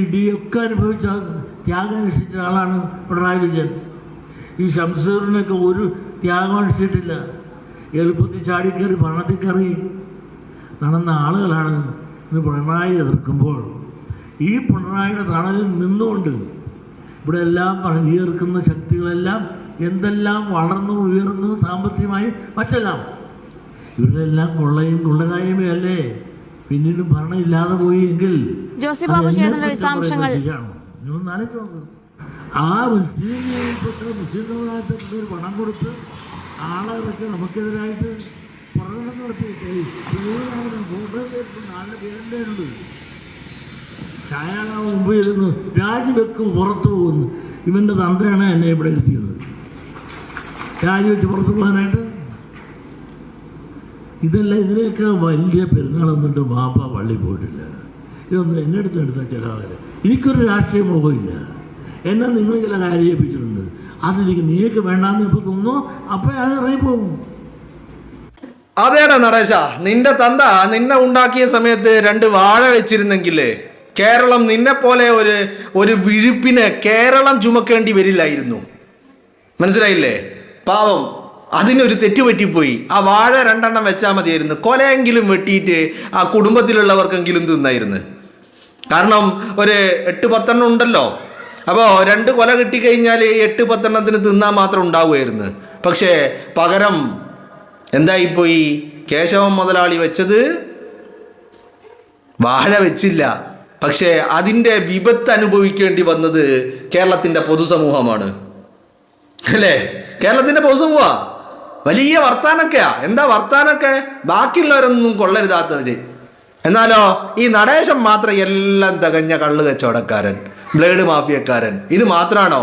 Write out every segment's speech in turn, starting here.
ഇടിയൊക്കെ അനുഭവിച്ച ത്യാഗം അനുഷ്ഠിച്ച ആളാണ് പിണറായി വിജയൻ. ഈ ഷംസീറിനൊക്കെ ഒരു ത്യാഗം അനുഷ്ഠിച്ചിട്ടില്ല. എളുപ്പത്തിൽ ചാടിക്കയറി ഭരണത്തിൽ കയറി നടന്ന ആളുകളാണ് ഇന്ന് പിണറായി എതിർക്കുമ്പോൾ ഈ പിണറായിയുടെ തണലിൽ നിന്നുകൊണ്ട് ഇവിടെ എല്ലാം എതിർക്കുന്ന ശക്തികളെല്ലാം എന്തെല്ലാം വളർന്നു ഉയർന്നു സാമ്പത്തികമായി മറ്റെല്ലാം ഇവരെല്ലാം കൊള്ളകായ്മയും അല്ലേ പിന്നീട് ഭരണം ഇല്ലാതെ പോയി എങ്കിൽ ആ മുസ്ലിം മുസ്ലിം പണം കൊടുത്ത് ആളുകളൊക്കെ നമുക്കെതിരായിട്ട് പ്രകടനം നടത്തിയിട്ട് ആളുടെ പേരുണ്ട് അയാളാ മുമ്പ് ഇരുന്ന് രാജിവെക്കും പുറത്തു പോകുന്നു. ഇവൻ്റെ തന്ത്രയാണ് എന്നെ ഇവിടെ എത്തിയത് രാജിവെച്ച് പുറത്തു പോകാനായിട്ട്. ഇതല്ല ഇതിനെയൊക്കെ വലിയ പെരുന്നാളൊന്നിട്ട് വാപ്പ പള്ളി പോയിട്ടില്ല. ഇതൊന്നും എന്നെ എടുത്തെടുത്താൽ ചില ആളുകൾ എനിക്കൊരു രാഷ്ട്രീയ മുഖമില്ല. എന്നെ നിങ്ങൾ ചില കാര്യം ഏൽപ്പിച്ചിട്ടുണ്ട്. അതിലേക്ക് നീക്ക് വേണ്ടാന്ന് ഇപ്പൊ തോന്നുന്നു അപ്പോൾ അത് ഇറങ്ങി പോകും. അതേടാ നടേശ, നിന്റെ തന്ത നിന്നെ ഉണ്ടാക്കിയ സമയത്ത് 2 വാഴ വെച്ചിരുന്നെങ്കിലേ കേരളം നിന്നെ പോലെ ഒരു വിഴുപ്പിനെ കേരളം ചുമക്കേണ്ടി വരില്ലായിരുന്നു. മനസ്സിലായില്ലേ? പാവം അതിനൊരു തെറ്റ് പറ്റിപ്പോയി. ആ വാഴ 2 എണ്ണം വെച്ചാൽ മതിയായിരുന്നു. കൊലയെങ്കിലും വെട്ടിയിട്ട് ആ കുടുംബത്തിലുള്ളവർക്കെങ്കിലും തിന്നായിരുന്നു. കാരണം ഒരു 8-10 എണ്ണം ഉണ്ടല്ലോ. അപ്പോൾ 2 കൊല കിട്ടിക്കഴിഞ്ഞാൽ 8-10 എണ്ണത്തിന് തിന്നാൻ മാത്രം ഉണ്ടാവുമായിരുന്നു. പക്ഷേ പകരം എന്തായിപ്പോയി? കേശവൻ മുതലാളി വെച്ചത് വാഴ വെച്ചില്ല. പക്ഷേ അതിൻ്റെ വിപത്ത് അനുഭവിക്കേണ്ടി വന്നത് കേരളത്തിൻ്റെ പൊതുസമൂഹമാണ് അല്ലേ? കേരളത്തിൻ്റെ പൊതുസമൂഹ വലിയ വർത്താനൊക്കെയാ. എന്താ വർത്താനൊക്കെ? ബാക്കിയുള്ളവരൊന്നും കൊള്ളരുതാത്തവര്. എന്നാലോ ഈ നടേശൻ മാത്രം എല്ലാം തികഞ്ഞ കള്ള് കച്ചവടക്കാരൻ, ബ്ലേഡ് മാഫിയക്കാരൻ. ഇത് മാത്രാണോ?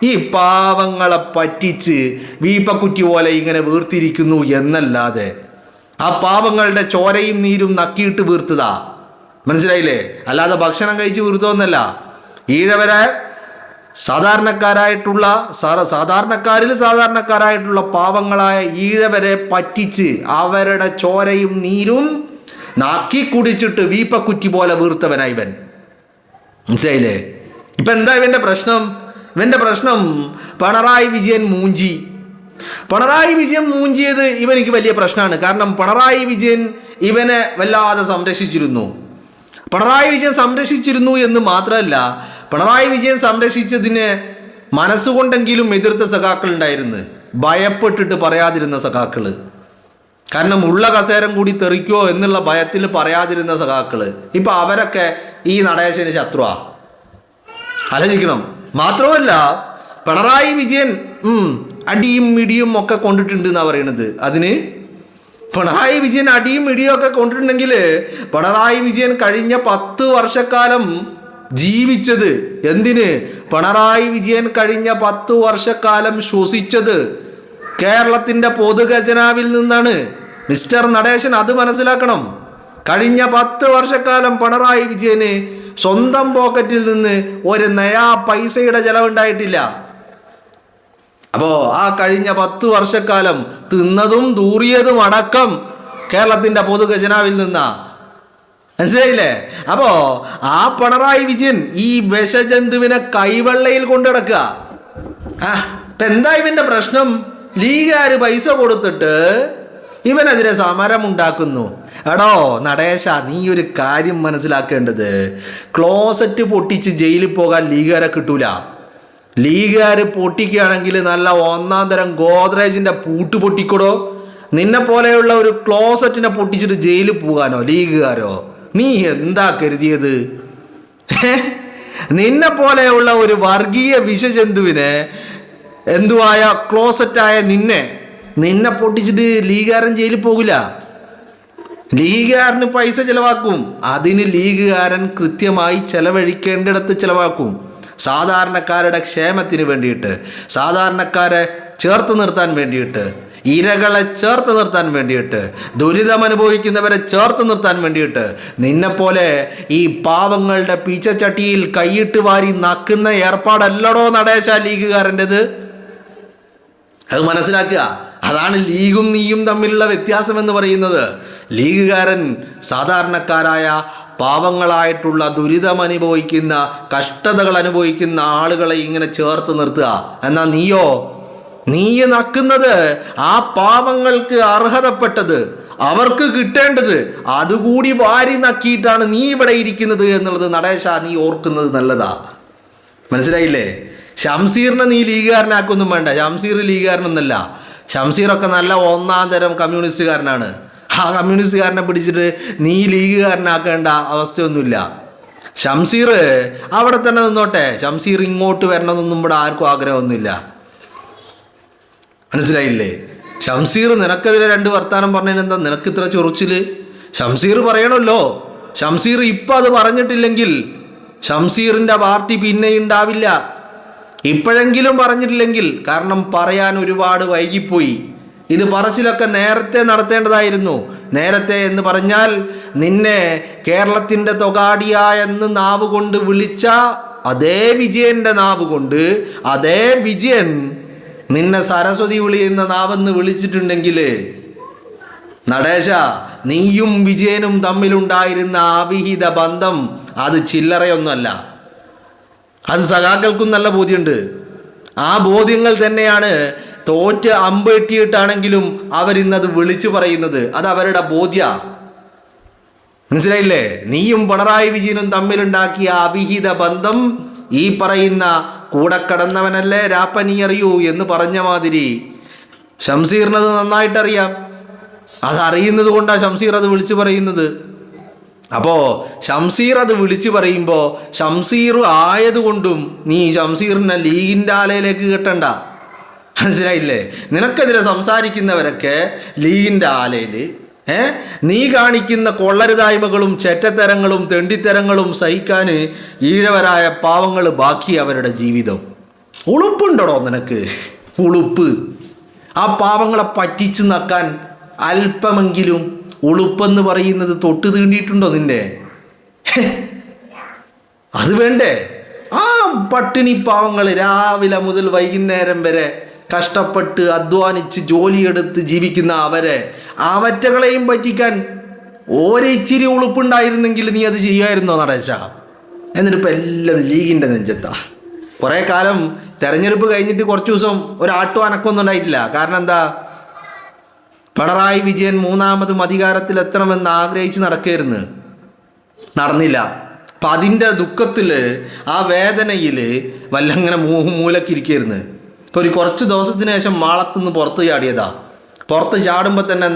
ഈ പാവങ്ങളെ പറ്റിച്ച് വീപ്പക്കുറ്റി പോലെ ഇങ്ങനെ വീർത്തിരിക്കുന്നു എന്നല്ലാതെ ആ പാവങ്ങളുടെ ചോരയും നീരും നക്കിയിട്ട് വീർത്തതാ. മനസ്സിലായില്ലേ? അല്ലാതെ ഭക്ഷണം കഴിച്ച് വീർത്തോന്നല്ല. ഈഴവരെ സാധാരണക്കാരായിട്ടുള്ള പാവങ്ങളായ ഈഴവരെ പറ്റിച്ച് അവരുടെ ചോരയും നീരും നാക്കി കുടിച്ചിട്ട് വീപ്പക്കുറ്റി പോലെ വീർത്തവനായി ഇവൻ. മനസ്സിലായില്ലേ? ഇപ്പം എന്താ ഇവൻ്റെ പ്രശ്നം? ഇവൻ്റെ പ്രശ്നം പിണറായി വിജയൻ മൂഞ്ചിയത് ഇവനിക്ക് വലിയ പ്രശ്നമാണ്. കാരണം പിണറായി വിജയൻ ഇവനെ വല്ലാതെ സംരക്ഷിച്ചിരുന്നു എന്ന് മാത്രമല്ല, പിണറായി വിജയൻ സംരക്ഷിച്ചതിന് മനസ്സുകൊണ്ടെങ്കിലും എതിർത്ത സഖാക്കൾ ഉണ്ടായിരുന്നു. ഭയപ്പെട്ടിട്ട് പറയാതിരുന്ന സഖാക്കൾ. കാരണം ഉള്ള കസേരം കൂടി തെറിക്കോ എന്നുള്ള ഭയത്തിൽ പറയാതിരുന്ന സഖാക്കൾ ഇപ്പം അവരൊക്കെ ഈ നടേശന് ശത്രുവാ. ആലോചിക്കണം. മാത്രമല്ല പിണറായി വിജയൻ അടിയും ഇടിയും ഒക്കെ കൊണ്ടിട്ടുണ്ട് എന്നാണ് പറയണത്. അതിന് പിണറായി വിജയൻ അടിയും ഇടിയും ഒക്കെ കൊണ്ടിട്ടുണ്ടെങ്കിൽ പിണറായി വിജയൻ കഴിഞ്ഞ 10 വർഷക്കാലം ജീവിച്ചത് എന്തിന്? പിണറായി വിജയൻ കഴിഞ്ഞ 10 വർഷക്കാലം ശ്വസിച്ചത് കേരളത്തിൻ്റെ പൊതുഖജനാവിൽ നിന്നാണ്. മിസ്റ്റർ നടേശൻ അത് മനസ്സിലാക്കണം. കഴിഞ്ഞ 10 വർഷക്കാലം പിണറായി വിജയന് സ്വന്തം പോക്കറ്റിൽ നിന്ന് ഒരു നയാ പൈസയുടെ ചെലവുണ്ടായിട്ടില്ല. അപ്പോൾ ആ കഴിഞ്ഞ 10 വർഷക്കാലം തിന്നതും ദൂറിയതും അടക്കം കേരളത്തിൻ്റെ പൊതുഖജനാവിൽ നിന്നാ. മനസ്സിലായില്ലേ? അപ്പോൾ ആ പിണറായി വിജയൻ ഈ വിഷജന്തുവിനെ കൈവെള്ളയിൽ കൊണ്ടുനടക്കുക. ഇപ്പം എന്താ ഇവൻ്റെ പ്രശ്നം? ലീഗുകാർ പൈസ കൊടുത്തിട്ട് ഇവനെതിരെ സമരമുണ്ടാക്കുന്നു. എടോ നടേശ, നീ ഒരു കാര്യം മനസ്സിലാക്കേണ്ടത്, ക്ലോസറ്റ് പൊട്ടിച്ച് ജയിലിൽ പോകാൻ ലീഗുകാരെ കിട്ടൂല. ലീഗുകാർ പൊട്ടിക്കുകയാണെങ്കിൽ നല്ല 1-ാം തരം ഗോദ്രേജിൻ്റെ പൂട്ട് പൊട്ടിക്കൊടോ. നിന്നെ പോലെയുള്ള ഒരു ക്ലോസറ്റിനെ പൊട്ടിച്ചിട്ട് ജയിലിൽ പോകാനോ ലീഗുകാരോ? നീ എന്താ കരുതിയത്? നിന്നെ പോലെയുള്ള ഒരു വർഗീയ വിഷജന്തുവിനെ എന്തുവായ ക്ലോസറ്റായ നിന്നെ പൊട്ടിച്ചിട്ട് ലീഗുകാരൻ ജയിലിൽ പോകില്ല. ലീഗുകാരന് പൈസ ചിലവാക്കും. അതിന് ലീഗുകാരൻ കൃത്യമായി ചെലവഴിക്കേണ്ടിടത്ത് ചിലവാക്കും. സാധാരണക്കാരുടെ ക്ഷേമത്തിന് വേണ്ടിയിട്ട്, സാധാരണക്കാരെ ചേർത്ത് നിർത്താൻ വേണ്ടിയിട്ട്, ഇരകളെ ചേർത്ത് നിർത്താൻ വേണ്ടിയിട്ട്, ദുരിതമനുഭവിക്കുന്നവരെ ചേർത്ത് നിർത്താൻ വേണ്ടിയിട്ട് നിന്നെപ്പോലെ ഈ പാവങ്ങളുടെ പീച്ചച്ചട്ടിയിൽ കൈയിട്ട് വാരി നക്കുന്ന ഏർപ്പാടല്ലടോ നടേശ ലീഗുകാരൻ്റെത്. അത് മനസ്സിലാക്കുക. അതാണ് ലീഗും നീയും തമ്മിലുള്ള വ്യത്യാസം എന്ന് പറയുന്നത്. ലീഗുകാരൻ സാധാരണക്കാരായ പാവങ്ങളായിട്ടുള്ള ദുരിതമനുഭവിക്കുന്ന കഷ്ടതകൾ അനുഭവിക്കുന്ന ആളുകളെ ഇങ്ങനെ ചേർത്ത് നിർത്തുക. എന്നാൽ നീ നക്കുന്നത് ആ പാവങ്ങൾക്ക് അർഹതപ്പെട്ടത്, അവർക്ക് കിട്ടേണ്ടത് അതുകൂടി വാരി നക്കിയിട്ടാണ് നീ ഇവിടെ ഇരിക്കുന്നത് എന്നുള്ളത് നടേശ നീ ഓർക്കുന്നത് നല്ലതാ. മനസ്സിലായില്ലേ? ഷംസീറിനെ നീ ലീഗുകാരനാക്കൊന്നും വേണ്ട. ഷംസീർ ലീഗുകാരനൊന്നല്ല. ഷംസീറൊക്കെ നല്ല ഒന്നാം തരം കമ്മ്യൂണിസ്റ്റുകാരനാണ്. ആ കമ്മ്യൂണിസ്റ്റുകാരനെ പിടിച്ചിട്ട് നീ ലീഗുകാരനാക്കേണ്ട അവസ്ഥയൊന്നുമില്ല. ഷംസീർ അവിടെ തന്നെ നിന്നോട്ടെ. ഷംസീർ ഇങ്ങോട്ട് വരണമെന്നൊന്നും ഇവിടെ ആർക്കും ആഗ്രഹമൊന്നുമില്ല. മനസ്സിലായില്ലേ? ഷംസീർ നിനക്കെതിരെ 2 വർത്താനം പറഞ്ഞതിനെന്താ നിനക്ക് ഇത്ര ചൊറിച്ചിൽ? ഷംസീർ പറയണമല്ലോ. ഷംസീർ ഇപ്പം അത് പറഞ്ഞിട്ടില്ലെങ്കിൽ ഷംസീറിൻ്റെ പാർട്ടി പിന്നെ ഉണ്ടാവില്ല. ഇപ്പോഴെങ്കിലും പറഞ്ഞിട്ടില്ലെങ്കിൽ, കാരണം പറയാൻ ഒരുപാട് വൈകിപ്പോയി. ഇത് പറച്ചിലൊക്കെ നേരത്തെ നടത്തേണ്ടതായിരുന്നു. നേരത്തെ എന്ന് പറഞ്ഞാൽ നിന്നെ കേരളത്തിൻ്റെ തൊഗാഡിയ എന്ന് നാവ് കൊണ്ട് വിളിച്ച അതേ വിജയൻ്റെ നാവ് കൊണ്ട് അതേ വിജയൻ നിന്നെ സരസ്വതി വിളി എന്ന നാവെന്ന് വിളിച്ചിട്ടുണ്ടെങ്കിൽ നടേശ, നീയും വിജയനും തമ്മിലുണ്ടായിരുന്ന അവിഹിത ബന്ധം അത് ചില്ലറയൊന്നുമല്ല. അത് സഖാക്കൾക്കും നല്ല ബോധ്യമുണ്ട്. ആ ബോധ്യങ്ങൾ തന്നെയാണ് തോറ്റ് അമ്പെട്ടിയിട്ടാണെങ്കിലും അവരിന്നത് വിളിച്ചു പറയുന്നത്. അത് അവരുടെ ബോധ്യ. മനസ്സിലായില്ലേ? നീയും പിണറായി വിജയനും തമ്മിലുണ്ടാക്കിയ അവിഹിത ബന്ധം ഈ പറയുന്ന കൂടെ കടന്നവനല്ലേ രാപ്പനി അറിയൂ എന്ന് പറഞ്ഞ മാതിരി ഷംസീറിനത് നന്നായിട്ടറിയാം. അതറിയുന്നത് കൊണ്ടാണ് ഷംസീർ അത് വിളിച്ചു പറയുന്നത്. അപ്പോൾ ഷംസീർ അത് വിളിച്ചു പറയുമ്പോൾ ഷംസീർ ആയതുകൊണ്ടും നീ ഷംസീറിനെ ലീഗിൻ്റെ ആലയിലേക്ക് കെട്ടണ്ട. മനസ്സിലായില്ലേ? നിനക്കെതിരെ സംസാരിക്കുന്നവരൊക്കെ ലീഗിൻ്റെ ആലയിൽ നീ കാണിക്കുന്ന കൊള്ളരുതായ്മകളും ചെറ്റത്തരങ്ങളും തെണ്ടിത്തരങ്ങളും സഹിക്കാൻ ഈഴവരായ പാവങ്ങൾ ബാക്കി അവരുടെ ജീവിതം. ഉളുപ്പുണ്ടോ നിനക്ക്? ഉളുപ്പ്. ആ പാവങ്ങളെ പറ്റിച്ച് നക്കാൻ അല്പമെങ്കിലും ഉളുപ്പെന്ന് പറയുന്നത് തൊട്ട് തീണ്ടിയിട്ടുണ്ടോ നിന്റെ? അത് വേണ്ടേ? ആ പട്ടിണി പാവങ്ങൾ രാവിലെ മുതൽ വൈകുന്നേരം വരെ കഷ്ടപ്പെട്ട് അധ്വാനിച്ച് ജോലിയെടുത്ത് ജീവിക്കുന്ന അവറ്റകളെയും പറ്റിക്കാൻ ഒരിച്ചിരി ഉളുപ്പുണ്ടായിരുന്നെങ്കിൽ നീ അത് ചെയ്യുമായിരുന്നോ നടേശ? എന്നിട്ടിപ്പോൾ എല്ലാം ലീഗിൻ്റെ നെഞ്ചത്താ. കുറേ കാലം തെരഞ്ഞെടുപ്പ് കഴിഞ്ഞിട്ട് കുറച്ച് ദിവസം ഒരാട്ടും അനക്കൊന്നും ഉണ്ടായിട്ടില്ല. കാരണം എന്താ? പിണറായി വിജയൻ 3ാമതും അധികാരത്തിലെത്തണമെന്ന് ആഗ്രഹിച്ച് നടന്നില്ല. അപ്പം അതിൻ്റെ ദുഃഖത്തിൽ, ആ വേദനയിൽ വല്ലങ്ങനെ മൂലക്കിരിക്കുകയായിരുന്നു. ഇപ്പോൾ ഒരു കുറച്ച് ദിവസത്തിന് ശേഷം മാളത്തുനിന്ന് പുറത്ത് ചാടിയതാ. പുറത്ത് ചാടുമ്പോൾ തന്നെ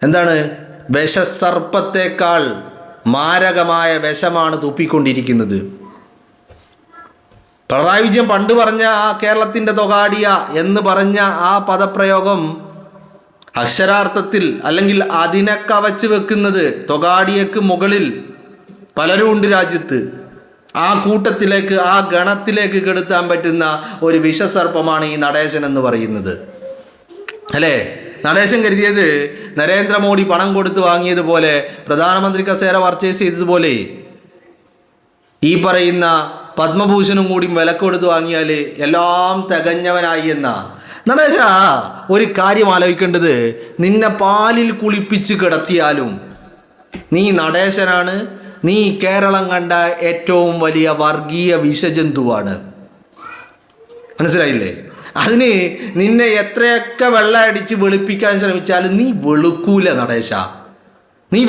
എന്താണ് വിഷസർപ്പത്തേക്കാൾ മാരകമായ വിഷമാണ് തുപ്പിക്കൊണ്ടിരിക്കുന്നത്. പിണറായി വിജയൻ പണ്ട് പറഞ്ഞ ആ കേരളത്തിൻ്റെ തൊഗാഡിയ എന്ന് പറഞ്ഞ ആ പദപ്രയോഗം അക്ഷരാർത്ഥത്തിൽ അല്ലെങ്കിൽ അതിനെ കവച്ച് വെക്കുന്നത് തൊഗാഡിയക്ക് മുകളിൽ പലരും ഉണ്ട് രാജ്യത്ത്. ആ കൂട്ടത്തിലേക്ക്, ആ ഗണത്തിലേക്ക് കെടുത്താൻ പറ്റുന്ന ഒരു വിഷസർപ്പമാണ് ഈ നടേശൻ എന്ന് പറയുന്നത്. അല്ലേ? നടേശൻ കരുതിയത് നരേന്ദ്രമോദി പണം കൊടുത്ത് വാങ്ങിയതുപോലെ, പ്രധാനമന്ത്രി കസേര പർച്ചേസ് ചെയ്തതുപോലെ ഈ പറയുന്ന പത്മഭൂഷണും കൂടി വില കൊടുത്ത് വാങ്ങിയാൽ എല്ലാം തികഞ്ഞവനായി എന്ന. നടേശ, ഒരു കാര്യം ആലോചിക്കേണ്ടത്, നിന്നെ പാലിൽ കുളിപ്പിച്ച് കിടത്തിയാലും നീ നടേശനാണ്. നീ കേരളം കണ്ട ഏറ്റവും വലിയ വർഗീയ വിഷജന്തുവാണ്. മനസ്സിലായില്ലേ? അതിന് നിന്നെ എത്രയൊക്കെ വെള്ളം അടിച്ച് വെളുപ്പിക്കാൻ ശ്രമിച്ചാലും നീ വെളുക്കൂല നടേശ. നീ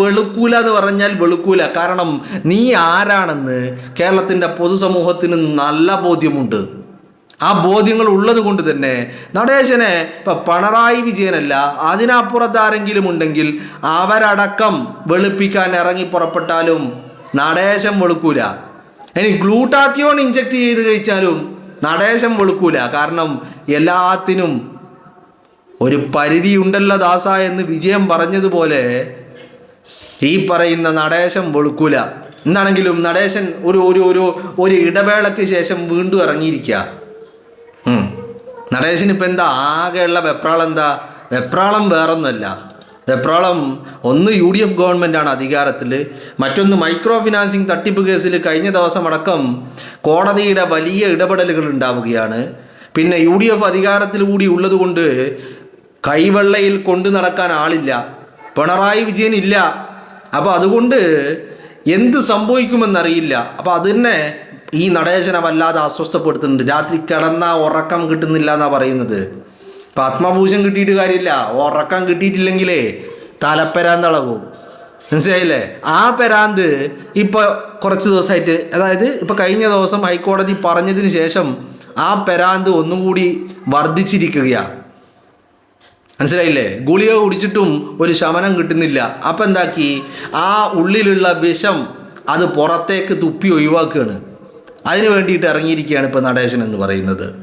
വെളുക്കൂല എന്ന് പറഞ്ഞാൽ വെളുക്കൂല. കാരണം നീ ആരാണെന്ന് കേരളത്തിൻ്റെ പൊതുസമൂഹത്തിന് നല്ല ബോധ്യമുണ്ട്. ആ ബോധ്യങ്ങൾ ഉള്ളത് കൊണ്ട് തന്നെ നടേശനെ ഇപ്പം പിണറായി വിജയനല്ല, അതിനപ്പുറത്ത് ആരെങ്കിലും ഉണ്ടെങ്കിൽ അവരടക്കം വെളുപ്പിക്കാൻ ഇറങ്ങി പുറപ്പെട്ടാലും നടേശൻ വെളുക്കൂല. ഇനി ഗ്ലൂട്ടാത്തിയോൺ ഇഞ്ചക്ട് ചെയ്ത് കഴിച്ചാലും നടേശൻ വെളുക്കൂല. കാരണം എല്ലാത്തിനും ഒരു പരിധി ഉണ്ടല്ലോ ദാസ എന്ന് വിജയം പറഞ്ഞതുപോലെ ഈ പറയുന്ന നടേശൻ വെളുക്കൂല. എന്താണെങ്കിലും നടേശൻ ഒരു ഇടവേളയ്ക്ക് ശേഷം വീണ്ടും ഇറങ്ങിയിരിക്കുക. നടേശന് ഇപ്പം എന്താ ആകെയുള്ള വെപ്രാളം? വെപ്രാളം വേറൊന്നുമല്ല. വെപ്രാളം ഒന്ന് UDF ഗവൺമെൻറ്റാണ് അധികാരത്തിൽ, മറ്റൊന്ന് മൈക്രോ ഫിനാൻസിങ് തട്ടിപ്പ് കേസിൽ കഴിഞ്ഞ ദിവസം അടക്കം കോടതിയുടെ വലിയ ഇടപെടലുകൾ ഉണ്ടാവുകയാണ്. പിന്നെ UDF അധികാരത്തിൽ കൂടി ഉള്ളതുകൊണ്ട് കൈവെള്ളയിൽ കൊണ്ടു നടക്കാൻ ആളില്ല. പിണറായി വിജയൻ ഇല്ല. അപ്പോൾ അതുകൊണ്ട് എന്ത് സംഭവിക്കുമെന്നറിയില്ല. അപ്പോൾ അത് തന്നെ ഈ നടേശനെ വല്ലാതെ അസ്വസ്ഥപ്പെടുത്തുന്നുണ്ട്. രാത്രി കിടന്നാൽ ഉറക്കം കിട്ടുന്നില്ല എന്നാണ് പറയുന്നത്. പത്മഭൂഷൺ കിട്ടിയിട്ട് കാര്യമില്ല, ഉറക്കം കിട്ടിയിട്ടില്ലെങ്കിലേ തലപ്പെരാന്തളകും. മനസ്സിലായില്ലേ? ആ പെരാന്ത് ഇപ്പോൾ കുറച്ച് ദിവസമായിട്ട്, അതായത് ഇപ്പോൾ കഴിഞ്ഞ ദിവസം ഹൈക്കോടതി പറഞ്ഞതിന് ശേഷം ആ പെരാന്ത് ഒന്നും കൂടി വർദ്ധിച്ചിരിക്കുകയാണ്. മനസ്സിലായില്ലേ? ഗുളിക കുടിച്ചിട്ടും ഒരു ശമനം കിട്ടുന്നില്ല. അപ്പം എന്താക്കി, ആ ഉള്ളിലുള്ള വിഷം അത് പുറത്തേക്ക് തുപ്പി ഒഴിവാക്കുകയാണ്. അതിന് വേണ്ടിയിട്ട് ഇറങ്ങിയിരിക്കുകയാണ് ഇപ്പോൾ നടേശൻ എന്ന് പറയുന്നത്.